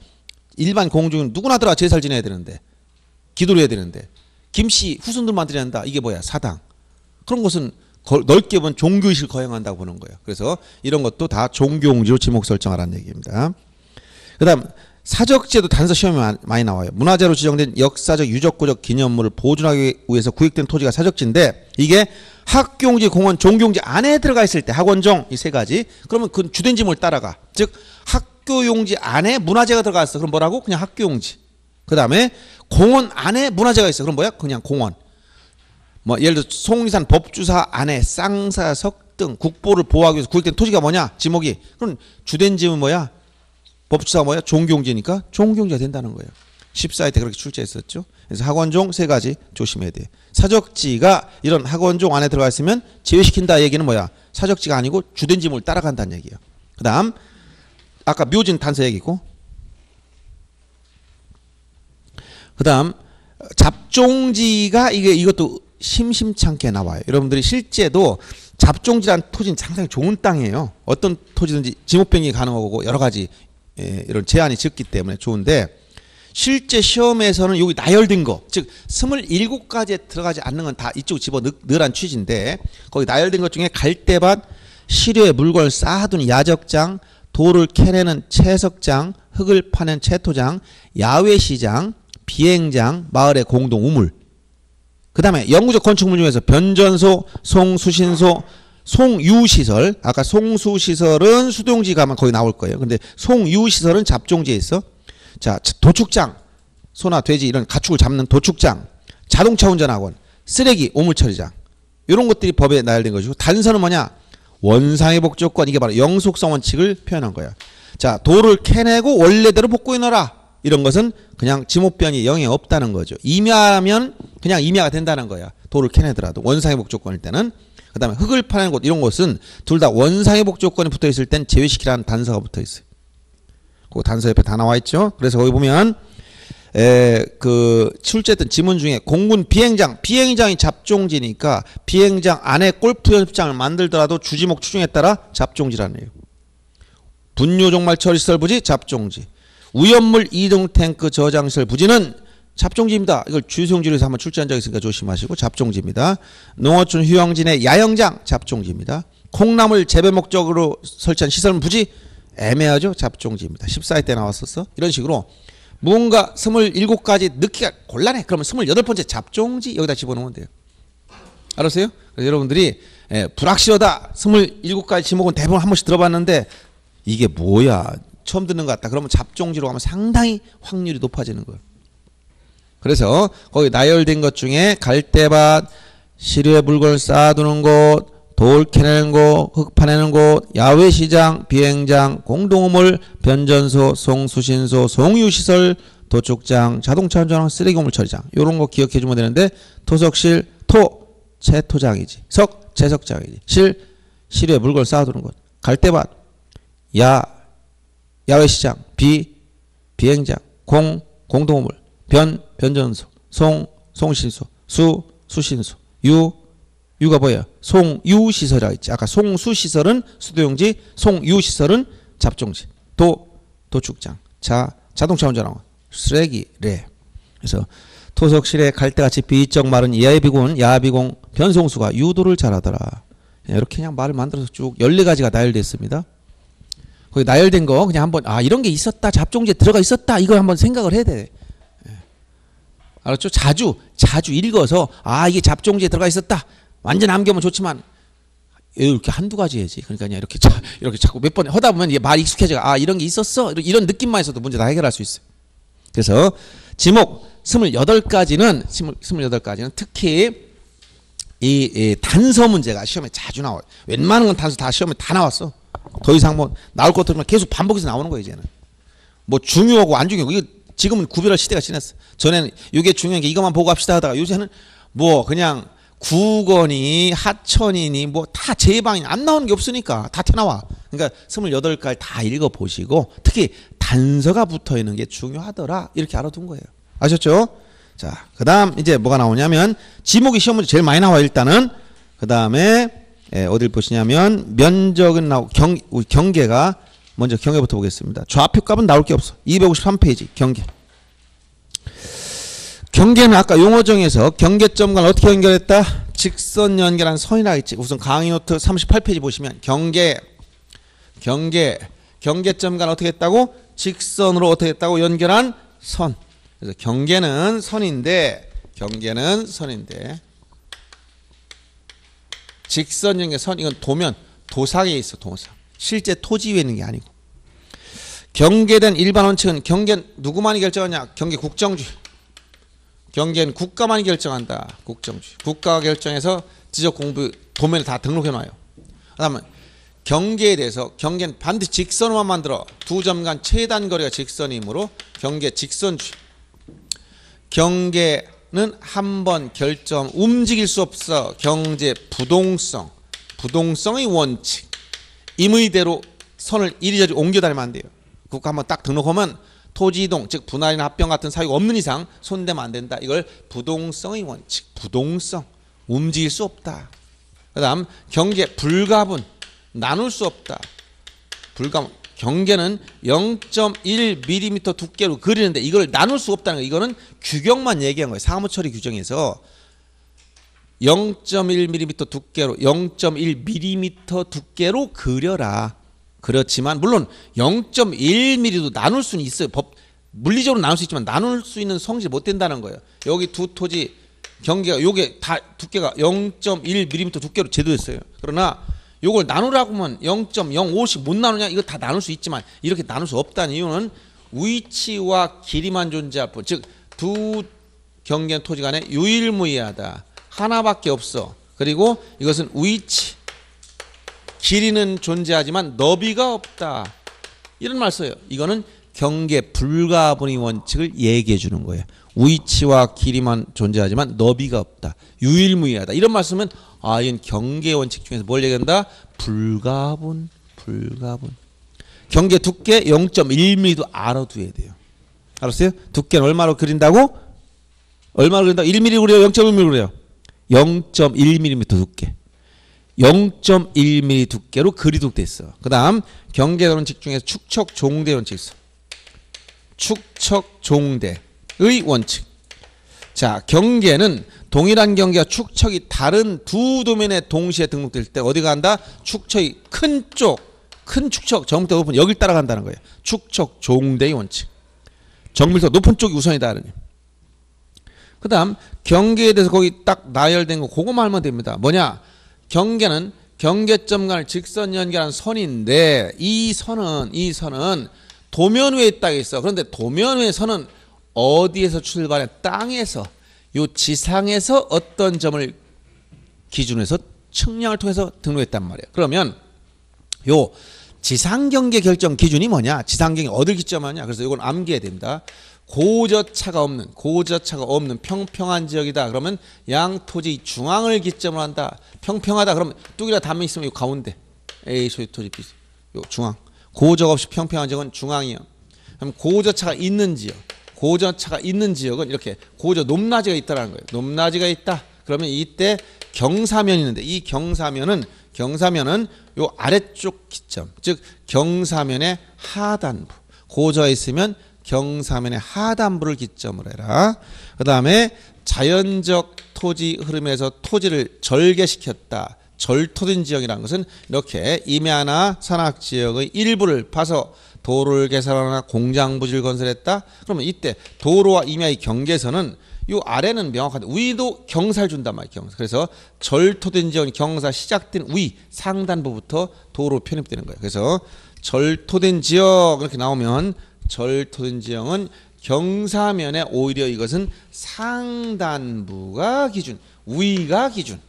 일반 공중은 누구나 들어가 제사를 지내야 되는데, 기도를 해야 되는데 김씨 후손들만 드려야 한다. 이게 뭐야? 사당. 그런 것은 넓게 보면 종교의식을 거행한다고 보는 거예요. 그래서 이런 것도 다 종교용지로 지목 설정하라는 얘기입니다. 그 다음 사적지에도 단서 시험이 많이 나와요. 문화재로 지정된 역사적 유적구적 기념물을 보존하기 위해서 구획된 토지가 사적지인데, 이게 학교용지, 공원, 종교용지 안에 들어가 있을 때, 학원종 이 3가지. 그러면 그 주된 지목을 따라가. 즉 학교용지 안에 문화재가 들어갔어. 그럼 뭐라고? 그냥 학교용지. 그 다음에 공원 안에 문화재가 있어. 그럼 뭐야? 그냥 공원. 예를 들어 송리산 법주사 안에 쌍사석 등 국보를 보호하기 위해서 구획된 토지가 뭐냐? 지목이. 그럼 주된 지목은 뭐야? 법주사가 뭐야? 종교용지니까 종교용지가 된다는 거예요. 14회 때 그렇게 출제했었죠. 그래서 학원종 3가지 조심해야 돼. 사적지가 이런 학원종 안에 들어가 있으면 제외시킨다 얘기는 뭐야? 사적지가 아니고 주된 지목을 따라간다는 얘기예요. 그 다음 아까 묘진 단서 얘기고, 그 다음 잡종지가 이것도 심심찮게 나와요. 여러분들이 실제도 잡종지란 토지는 상당히 좋은 땅이에요. 어떤 토지든지 지목변경이 가능하고 여러 가지 이런 제한이 적기 때문에 좋은데 실제 시험에서는 여기 나열된 거, 즉 27가지에 들어가지 않는 건 다 이쪽 집어 넣으란 취지인데 거기 나열된 것 중에 갈대밭, 시료에 물건을 쌓아둔 야적장, 돌을 캐내는 채석장, 흙을 파낸 채토장, 야외시장, 비행장, 마을의 공동 우물. 그 다음에 영구적 건축물 중에서 변전소, 송수신소, 송유시설. 아까 송수시설은 수도용지 가면 거기 나올 거예요. 근데 송유시설은 잡종지에 있어. 자, 도축장, 소나 돼지 이런 가축을 잡는 도축장, 자동차 운전학원, 쓰레기 오물처리장 이런 것들이 법에 나열된 것이고 단서는 뭐냐? 원상의 복조건, 이게 바로 영속성 원칙을 표현한 거야. 자, 돌을 캐내고 원래대로 복구해 놓아라. 이런 것은 그냥 지목변이 영에 없다는 거죠. 임야하면 그냥 임야가 된다는 거야. 돌을 캐내더라도 원상의 복조건일 때는. 그 다음에 흙을 파내는 곳 이런 곳은 둘 다 원상의 복조건이 붙어 있을 땐 제외시키라는 단서가 붙어 있어요. 그 단서 옆에 다 나와 있죠. 그래서 거기 보면 그 출제했던 지문 중에 공군 비행장이 잡종지니까 비행장 안에 골프 연습장을 만들더라도 주지목 추중에 따라 잡종지라네요. 분뇨 종말 처리시설 부지 잡종지. 위험물 이동 탱크 저장시설 부지는 잡종지입니다. 이걸 주소용지로서 한번 출제한 적이 있으니까 조심하시고 잡종지입니다. 농어촌 휴양지내 야영장 잡종지입니다. 콩나물 재배 목적으로 설치한 시설 부지 애매하죠. 잡종지입니다. 14회 때 나왔었어. 이런 식으로 뭔가 27가지 넣기가 곤란해. 그러면 28번째 잡종지 여기다 집어넣으면 돼요. 알았어요? 그래서 여러분들이 불확실하다. 27가지 지목은 대부분 한 번씩 들어봤는데 이게 뭐야? 처음 듣는 것 같다. 그러면 잡종지로 가면 상당히 확률이 높아지는 거예요. 그래서 거기 나열된 것 중에 갈대밭, 시료에 물건을 쌓아두는 곳, 돌 캐내는 곳, 흙 파내는 곳, 야외시장, 비행장, 공동우물, 변전소, 송수신소, 송유시설, 도축장, 자동차 운전장, 쓰레기 오물 처리장 이런 거 기억해 주면 되는데 토석실, 채토장이지. 채석장이지. 시료에 물건을 쌓아두는 곳, 갈대밭, 야외시장, 비행장, 공동우물, 변전소, 송신소, 수신소, 유가 뭐예요? 송유시설이라고 했지. 아까 송수시설은 수도용지, 송유시설은 잡종지. 도축장, 자동차 운전학원, 쓰레기래. 그래서 토석실에 갈대같이 비적 마른 야비공, 변송수가 유도를 잘하더라. 이렇게 그냥 말을 만들어서 쭉 14가지가 나열되어 있습니다. 거기 나열된 거 그냥 한번 이런 게 있었다. 잡종지에 들어가 있었다. 이걸 한번 생각을 해야 돼. 알았죠? 자주 읽어서 이게 잡종지에 들어가 있었다. 완전 암기하면 좋지만 이렇게 한두 가지 해야지. 그러니까 그냥 이렇게 자꾸 몇 번 하다 보면 말이 익숙해져가 이런 게 있었어. 이런 느낌만 있어도 문제 다 해결할 수 있어요. 그래서 지목 28가지는 특히 이 단서 문제가 시험에 자주 나와요. 웬만한 건 단서 다 시험에 다 나왔어. 더 이상 뭐 나올 것 없으면 계속 반복해서 나오는 거예요. 이제는 뭐 중요하고 안 중요하고 이거 지금은 구별할 시대가 지났어. 전에는 이게 중요한 게 이것만 보고 합시다 하다가 요새는 뭐 그냥 구건이 하천이니 뭐 다 제방이 안 나오는 게 없으니까 다 튀어나와. 그러니까 28가지 다 읽어보시고 특히 단서가 붙어있는 게 중요하더라. 이렇게 알아둔 거예요. 아셨죠? 자, 그 다음 이제 뭐가 나오냐면 지목이 시험 문제 제일 많이 나와 일단은. 그 다음에 어딜 보시냐면 면적은 나오고 경계가 먼저 경계부터 보겠습니다. 좌표 값은 나올 게 없어. 253페이지 경계. 경계는 아까 용어정에서 경계점과 어떻게 연결했다? 직선 연결한 선이라 했지. 우선 강의 노트 38페이지 보시면 경계점과 어떻게 했다고? 직선으로 어떻게 했다고? 연결한 선. 그래서 경계는 선인데 직선 연결 선 이건 도상에 있어. 도상. 실제 토지 위에 있는 게 아니고. 경계된 일반 원칙은 경계는 누구만이 결정하냐? 경계 국정주의. 경계는 국가만이 결정한다. 국정주의. 국가가 결정해서 지적 공부 도면에 다 등록해놔요. 그 다음에 경계에 대해서 경계는 반드시 직선으로만 만들어. 두 점 간 최단 거리가 직선이므로 경계 직선주의. 경계는 한 번 결정 움직일 수 없어. 경제 부동성의 원칙. 임의대로 선을 이리저리 옮겨다니면 안 돼요. 국가 한번 딱 등록하면 토지 이동, 즉 분할이나 합병 같은 사유가 없는 이상 손대면 안 된다. 이걸 부동성의 원칙. 부동성. 움직일 수 없다. 그다음 경계 불가분 나눌 수 없다. 불가분 경계는 0.1mm 두께로 그리는데 이걸 나눌 수 없다는 거. 이거는 규격만 얘기한 거예요. 사무처리 규정에서 0.1mm 두께로 0.1mm 두께로 그려라. 그렇지만 물론 0.1mm도 나눌 수는 있어요. 물리적으로 나눌 수 있지만 나눌 수 있는 성질이 못 된다는 거예요. 여기 두 토지 경계가 요게 다 두께가 0.1mm 두께로 제도했어요. 그러나 요걸 나누라고 하면 0.05씩 못 나누냐? 이거 다 나눌 수 있지만 이렇게 나눌 수 없다는 이유는 위치와 길이만 존재할 뿐. 즉 두 경계 토지 간에 유일무이하다. 하나밖에 없어. 그리고 이것은 위치, 길이는 존재하지만 너비가 없다. 이런 말 써요. 이거는 경계 불가분의 원칙을 얘기해 주는 거예요. 위치와 길이만 존재하지만 너비가 없다. 유일무이하다. 이런 말씀은 이건 경계 원칙 중에서 뭘 얘기한다? 불가분. 경계 두께 0.1mm도 알아둬야 돼요. 알았어요? 두께는 얼마로 그린다고? 얼마로 그린다고? 1mm 그려요? 0.1mm 그려요? 0.1mm 두께. 0.1mm 두께로 그리도록 됐어. 그 다음 경계 원칙 중에서 축척 종대 원칙 있어. 축척 종대의 원칙. 자, 경계는 동일한 경계와 축척이 다른 두 도면에 동시에 등록될 때 어디 간다? 축척이 큰 축척 정밀도 높은 여길 따라간다는 거예요. 축척 종대의 원칙. 정밀도 높은 쪽이 우선이다. 그 다음 경계에 대해서 거기 딱 나열된 거 그거만 알면 됩니다. 뭐냐? 경계는 경계점 간을 직선 연결한 선인데 이 선은 도면 위에 있다 있어. 그런데 도면 위의 선은 어디에서 출발해? 땅에서, 요 지상에서 어떤 점을 기준으로 해서 측량을 통해서 등록했단 말이에요. 그러면 요 지상경계 결정 기준이 뭐냐? 지상경계 어딜 기점하냐? 그래서 이건 암기해야 됩니다. 고저차가 없는 평평한 지역이다. 그러면 양토지 중앙을 기점으로 한다. 평평하다. 그러면 뚝이라 단면 있으면 요 가운데 A 소유 토지 B 요 중앙. 고저가 없이 평평한 지역은 중앙이요. 그럼 고저차가 있는 지역은 이렇게 고저 높낮이가 있다라는 거예요. 높낮이가 있다. 그러면 이때 경사면이 있는데 이 경사면은 요 아래쪽 기점, 즉 경사면의 하단부. 고저가 있으면 경사면의 하단부를 기점으로 해라. 그 다음에 자연적 토지 흐름에서 토지를 절개시켰다. 절토된 지역이라는 것은 이렇게 임야나 산악지역의 일부를 파서 도로를 개설하거나 공장 부지를 건설했다. 그러면 이때 도로와 임야의 경계선은 이 아래는 명확한데 위도 경사를 준단 말이에요. 경사. 그래서 절토된 지역은 경사 시작된 위 상단부부터 도로 편입되는 거예요. 그래서 절토된 지역 이렇게 나오면 절토된 지역은 경사면에 오히려 이것은 상단부가 기준, 위가 기준.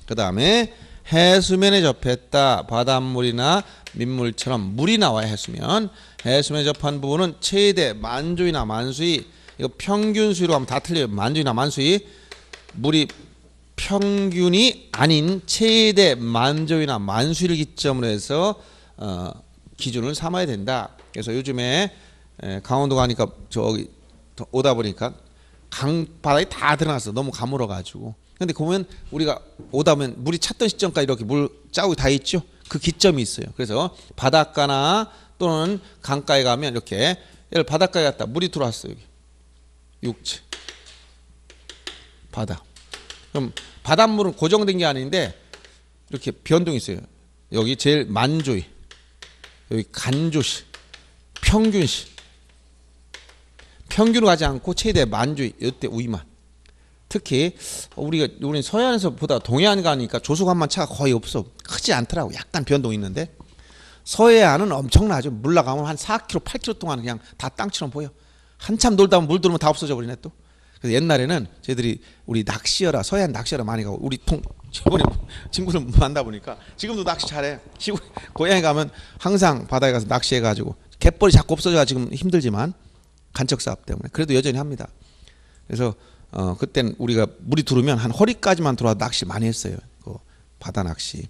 그 다음에 해수면에 접했다. 바닷물이나 민물처럼 물이 나와야 해수면. 해수면에 접한 부분은 최대 만조이나 만수위. 이거 평균 수위로 하면 다 틀려요. 만조이나 만수위. 물이 평균이 아닌 최대 만조이나 만수위를 기점으로 해서 기준을 삼아야 된다. 그래서 요즘에 강원도 가니까 저기 오다 보니까 강바닥이 다 드러났어. 너무 가물어가지고. 근데 보면 우리가 오다 보면 물이 찼던 시점까지 이렇게 물 자국이 다 있죠. 그 기점이 있어요. 그래서 바닷가나 또는 강가에 가면 이렇게 예를 바닷가에 갔다 물이 들어왔어요. 여기 육지 바다. 그럼 바닷물은 고정된 게 아닌데 이렇게 변동이 있어요. 여기 제일 만조이, 여기 간조시, 평균시. 평균으로 가지 않고 최대 만조이 이때 우위만. 특히 우리는 서해안에서 보다 동해안 가니까 조수간만 차가 거의 없어. 크지 않더라고. 약간 변동이 있는데 서해안은 엄청나죠. 물 나가면 한 4km, 8km 동안 그냥 다 땅처럼 보여. 한참 놀다 보면 물 들어오면 다 없어져 버리네 또. 그래서 옛날에는 저희들이 우리 낚시하러 서해안 낚시하러 많이 가고 우리 저번에 친구들 만나 보니까 지금도 낚시 잘해. 고향에 가면 항상 바다에 가서 낚시해가지고 갯벌이 자꾸 없어져가 지금 힘들지만 간척 사업 때문에 그래도 여전히 합니다. 그래서 그때는 우리가 물이 들어오면 한 허리까지만 들어와 낚시 많이 했어요. 그 바다 낚시.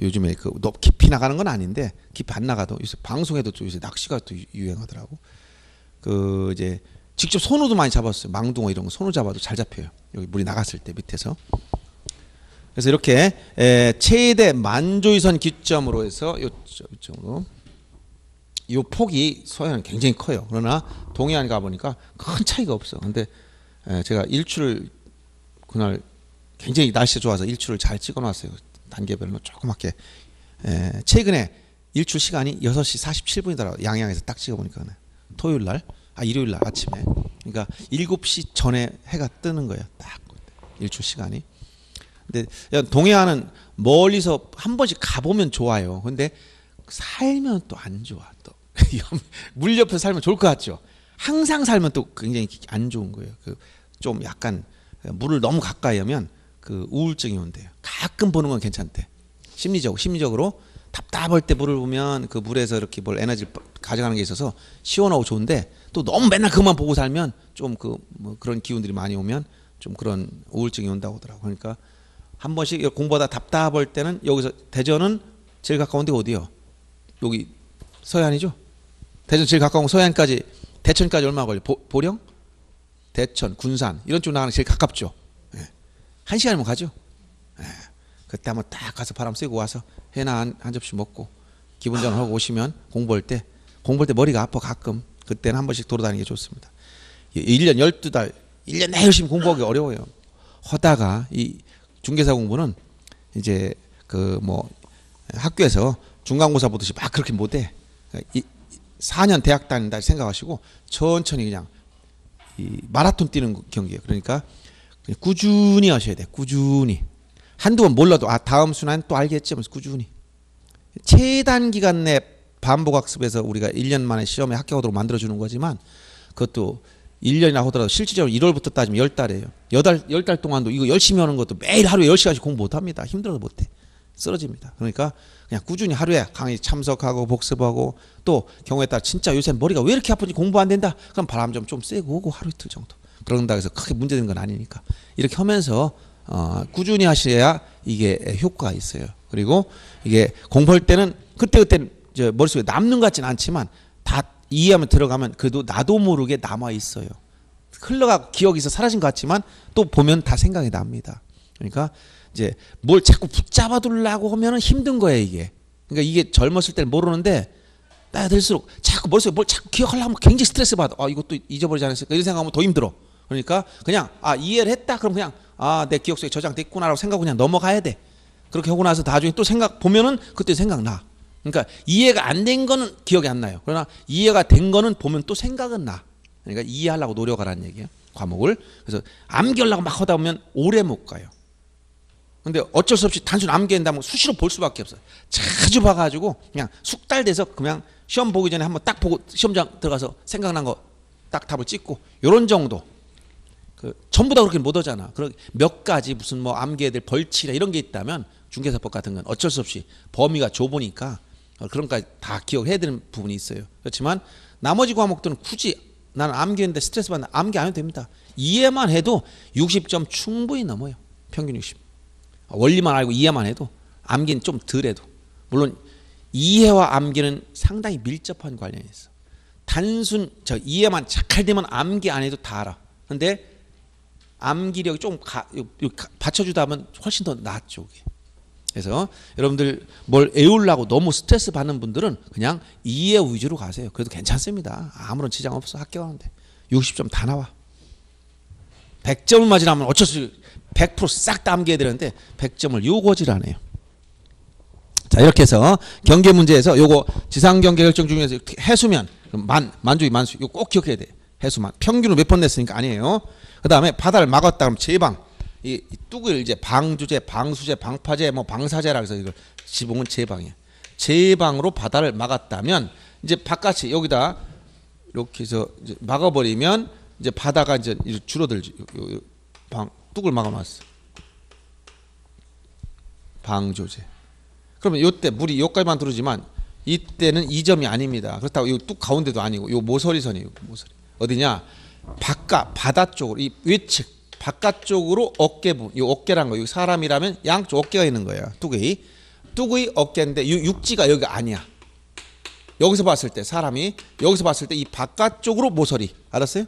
요즘에 그 깊이 나가는 건 아닌데 깊이 안 나가도 요새 방송에도 또 요새 낚시가 또 유행하더라고. 그 이제 직접 손으로도 많이 잡았어요. 망둥어 이런 거 손으로 잡아도 잘 잡혀요. 여기 물이 나갔을 때 밑에서. 그래서 이렇게 최대 만조이선 기점으로 해서 요점으로 이 폭이 서해안은 굉장히 커요. 그러나 동해안 가보니까 큰 차이가 없어. 근데 제가 일출을 그날 굉장히 날씨 좋아서 일출을 잘 찍어놨어요. 단계별로 조그맣게. 최근에 일출 시간이 6시 47분이더라고요. 양양에서 딱 찍어보니까. 토요일 날, 일요일 날 아침에. 그러니까 7시 전에 해가 뜨는 거예요. 딱 일출 시간이. 근데 동해안은 멀리서 한 번씩 가보면 좋아요. 근데 살면 또 안 좋아. 또 물 옆에 살면 좋을 것 같죠. 항상 살면 또 굉장히 안 좋은 거예요. 좀 약간 물을 너무 가까이 하면 그 우울증이 온대요. 가끔 보는 건 괜찮대. 심리적으로 답답할 때 물을 보면 그 물에서 이렇게 뭘 에너지를 가져가는 게 있어서 시원하고 좋은데 또 너무 맨날 그만 보고 살면 좀 뭐 그런 기운들이 많이 오면 좀 그런 우울증이 온다고 하더라고. 그러니까 한 번씩 공부하다 답답할 때는 여기서 대전은 제일 가까운 데 어디요? 여기 서해안이죠? 대전 제일 가까운 서해안까지 대천까지 얼마 걸려? 보령? 대천, 군산 이런 쪽 나가는 게 제일 가깝죠. 1시간이면 가죠. 그때 한번 딱 가서 바람 쐬고 와서 회나 한 접시 먹고 기분 전환하고 오시면 공부할 때 머리가 아파 가끔. 그때는 한 번씩 돌아다니는 게 좋습니다. 1년 12달 1년 내내 열심히 공부하기 어려워요. 하다가 이 중개사 공부는 이제 그 뭐 학교에서 중간고사 보듯이 막 그렇게 못해. 4년 대학 다닌다 생각하시고 천천히 그냥 이 마라톤 뛰는 경기예요. 그러니까 꾸준히 하셔야 돼. 꾸준히. 한두 번 몰라도 다음 순환 또 알겠지 하면서 꾸준히. 최단 기간 내 반복학습에서 우리가 1년 만에 시험에 합격하도록 만들어주는 거지만 그것도 1년이나 하더라도 실질적으로 1월부터 따지면 10달이에요. 10달 동안도 이거 열심히 하는 것도 매일 하루에 10시간씩 공부 못합니다. 힘들어서 못해. 쓰러집니다. 그러니까 그냥 꾸준히 하루에 강의 참석하고 복습하고 또 경우에 따라 진짜 요새 머리가 왜 이렇게 아픈지 공부 안 된다. 그럼 바람 좀 쐬고 오고 하루 이틀 정도. 그런다고 해서 크게 문제되는 건 아니니까. 이렇게 하면서 꾸준히 하셔야 이게 효과가 있어요. 그리고 이게 공부할 때는 그때는 머릿속에 남는 것 같지는 않지만 다 이해하면 들어가면 그래도 나도 모르게 남아 있어요. 흘러가고 기억이 있어 사라진 것 같지만 또 보면 다 생각이 납니다. 그러니까 이제 뭘 자꾸 붙잡아 두려고 하면은 힘든 거예요, 이게. 그러니까 이게 젊었을 때는 모르는데 나이 들수록 자꾸 머릿속에 뭘 자꾸 기억하려면 굉장히 스트레스 받아. 이것도 잊어버리지 않았을까 이런 생각하면 더 힘들어. 그러니까 그냥 이해를 했다 그럼 그냥 내 기억 속에 저장됐구나라고 생각하고 그냥 넘어가야 돼. 그렇게 하고 나서 나중에 또 생각 보면은 그때 생각나. 그러니까 이해가 안 된 거는 기억이 안 나요. 그러나 이해가 된 거는 보면 또 생각은 나. 그러니까 이해하려고 노력하라는 얘기예요. 과목을. 그래서 암기하려고 막 하다 보면 오래 못 가요. 근데 어쩔 수 없이 단순 암기한다면 수시로 볼 수밖에 없어요. 자주 봐가지고 그냥 숙달 돼서 그냥 시험 보기 전에 한번 딱 보고 시험장 들어가서 생각난 거 딱 답을 찍고 요런 정도. 전부 다 그렇게 못 하잖아. 몇 가지 무슨 뭐 암기해야 될 벌칙이나 이런 게 있다면 중개사법 같은 건 어쩔 수 없이 범위가 좁으니까 그런 까지 다 기억해야 되는 부분이 있어요. 그렇지만 나머지 과목들은 굳이 나는 암기했는데 스트레스 받는다. 암기 안 해도 됩니다. 이해만 해도 60점 충분히 넘어요. 평균 60. 원리만 알고 이해만 해도 암기는 좀 덜해도. 물론 이해와 암기는 상당히 밀접한 관련이 있어. 단순 이해만 착할되면 암기 안 해도 다 알아. 근데 암기력이 좀 받쳐주다 하면 훨씬 더 낫죠. 그래서 여러분들 뭘 외우려고 너무 스트레스 받는 분들은 그냥 이해 위주로 가세요. 그래도 괜찮습니다. 아무런 지장 없어. 합격하는데 60점 다 나와. 100점을 맞으려면 어쩔 수 없이 100% 싹 다 암기해야 되는데 100점을 요거지라네요. 자, 이렇게 해서 경계 문제에서 요거 지상 경계 결정 중에서 해수면 만주기 만수 이거 꼭 기억해야 돼. 해수만 평균으로 몇 번 냈으니까 아니에요. 그 다음에 바다를 막았다 그러면 제방 이 뚝을 이제 방주제, 방수제, 방파제, 뭐 방사제라 해서 이걸 지붕은 제방이에요. 제방으로 바다를 막았다면 이제 바깥이 여기다 이렇게 해서 이제 막아버리면 이제 바다가 이제 줄어들지. 뚝을 막아놨어. 방조제. 그러면 이때 물이 여기까지만 들어오지만 이때는 2점이 아닙니다. 그렇다고 이 뚝 가운데도 아니고 이 모서리선이에요. 모서리. 어디냐? 바다 쪽으로 이 외측 바깥쪽으로 어깨 부분. 이 어깨란 거. 이 사람이라면 양쪽 어깨가 있는 거예요. 뚝의 어깨인데 이 육지가 여기 아니야. 여기서 봤을 때 사람이 여기서 봤을 때 이 바깥쪽으로 모서리. 알았어요?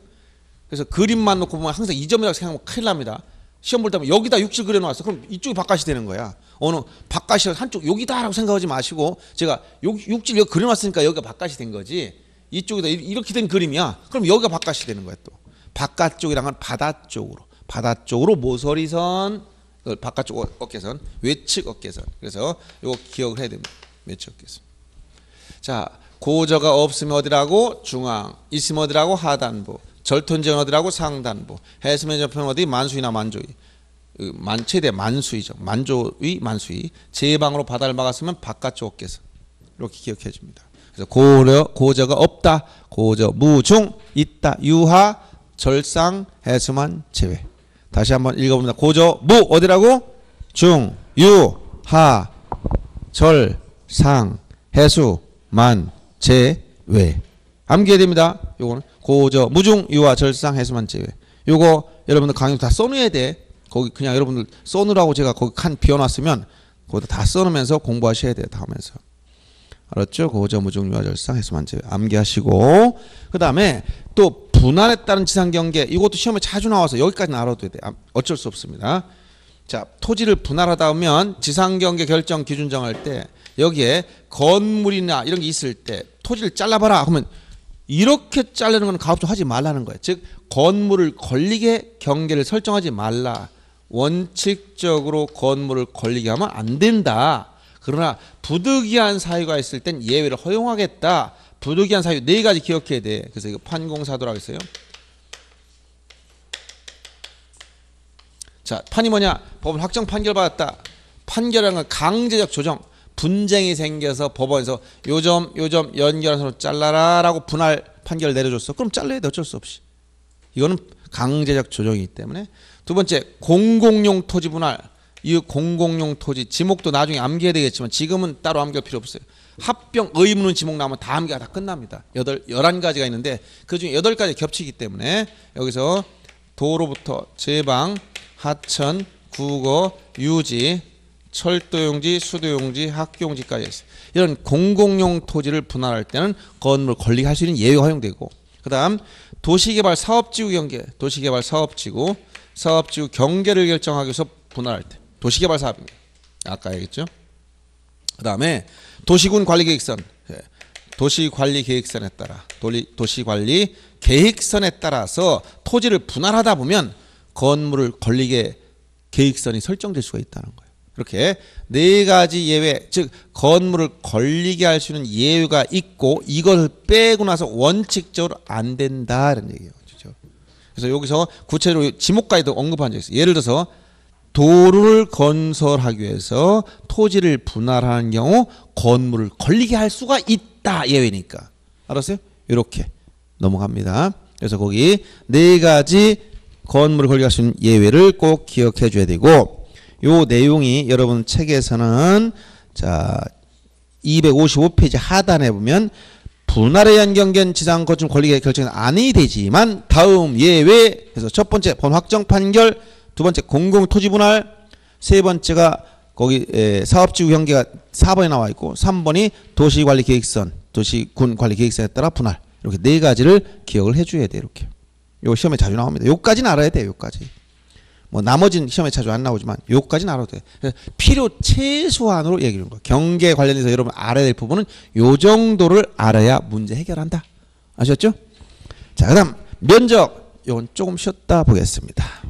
그래서 그림만 놓고 보면 항상 2점이라고 생각하면 큰일 납니다. 시험 볼 때 여기다 육지를 그려놓았어. 그럼 이쪽이 바깥이 되는 거야. 어느 바깥이 한쪽 여기다라고 생각하지 마시고 제가 육지를 여기 그려놨으니까 여기가 바깥이 된 거지. 이쪽이다 이렇게 된 그림이야. 그럼 여기가 바깥이 되는 거야 또. 바깥쪽이랑은 바다 쪽으로 모서리선, 바깥쪽 어깨선, 외측 어깨선. 그래서 이거 기억을 해야 됩니다. 외측 어깨선. 자, 고저가 없으면 어디라고? 중앙. 있으면 어디라고? 하단부. 절톤지은 어디라고? 상단부. 해수면 접하면 어디? 만수이나 만조이. 최대 만수이죠. 만조이, 만수이. 제방으로 바다를 막았으면 바깥쪽 어깨선. 이렇게 기억해 줍니다. 그래서 고저가 없다. 고저 무중 있다. 유하 절상 해수만 제외. 다시 한번 읽어봅니다. 고저 무 어디라고? 중 유 하 절 상 해수 만 제외. 암기해야 됩니다. 요거는 고저 무중 유하 절상 해수만 제외. 요거 여러분들 강의 다 써놓아야 돼. 거기 그냥 여러분들 써놓으라고 제가 거기 칸 비워놨으면 거기다 다 써놓으면서 공부하셔야 돼요. 다 하면서. 알았죠? 고저 무중 유하 절상 해수만 제외. 암기하시고 그 다음에 또 분할에 따른 지상경계 이것도 시험에 자주 나와서 여기까지는 알아둬야 돼. 어쩔 수 없습니다. 자, 토지를 분할하다 보면 지상경계 결정 기준 정할 때 여기에 건물이나 이런 게 있을 때 토지를 잘라봐라 하면 이렇게 자르는 건 가급적 하지 말라는 거예요. 즉 건물을 걸리게 경계를 설정하지 말라. 원칙적으로 건물을 걸리게 하면 안 된다. 그러나 부득이한 사유가 있을 땐 예외를 허용하겠다. 부득이한 사유 4가지 기억해야 돼. 그래서 이거 판공사도라고 했어요. 자, 판이 뭐냐? 법원 확정 판결받았다. 판결이라는 건 강제적 조정. 분쟁이 생겨서 법원에서 요점 연결해서 잘라라 라고 분할 판결을 내려줬어. 그럼 잘라야 돼. 어쩔 수 없이. 이거는 강제적 조정이기 때문에. 두 번째, 공공용 토지 분할. 이 공공용 토지 지목도 나중에 암기해야 되겠지만 지금은 따로 암기할 필요 없어요. 합병 의무는 지목 나오면 다 암기가 다 끝납니다. 11가지가 있는데 그중에 8가지 겹치기 때문에 여기서 도로부터 제방, 하천, 국어, 유지, 철도용지, 수도용지, 학교용지까지 있어요. 이런 공공용 토지를 분할할 때는 건물 권리가 할 수 있는 예외가 허용되고 그 다음 도시개발 사업지구 경계, 도시개발 사업지구 경계를 결정하기 위해서 분할할 때 도시개발 사업입니다. 아까 얘기했죠. 그 다음에 도시군 관리계획선, 도시관리계획선에 따라 도시관리 계획선에 따라서 토지를 분할하다 보면 건물을 권리계 계획선이 설정될 수가 있다는 거예요. 이렇게 4가지 예외, 즉 건물을 권리게 할 수 있는 예외가 있고 이걸 빼고 나서 원칙적으로 안 된다 이런 얘기예요. 그렇죠? 그래서 여기서 구체적으로 지목까지도 언급한 적이 있어요. 예를 들어서 도로를 건설하기 위해서 토지를 분할하는 경우 건물을 권리게 할 수가 있다. 예외니까. 알았어요? 이렇게 넘어갑니다. 그래서 거기 4가지 건물을 권리게 할 수 있는 예외를 꼭 기억해 줘야 되고 요 내용이 여러분 책에서는 자 255페이지 하단에 보면 분할에 의한 경계는 지상 건축 권리계 결정은 아니 되지만 다음 예외 그래서 첫 번째 본 확정 판결 두 번째 공공 토지 분할, 세 번째가 거기 사업지구 경계가 4번에 나와 있고 3번이 도시관리계획선, 도시군 관리계획선에 따라 분할 이렇게 4가지를 기억을 해줘야 돼 이렇게. 요 시험에 자주 나옵니다. 요까지는 알아야 돼. 요까지. 뭐 나머지는 시험에 자주 안 나오지만 요까지는 알아도 돼. 그래서 필요 최소한으로 얘기하는 거야. 경계 관련해서 여러분 알아야 될 부분은 요 정도를 알아야 문제 해결한다. 아셨죠? 자, 그다음 면적. 요건 조금 쉬었다 보겠습니다.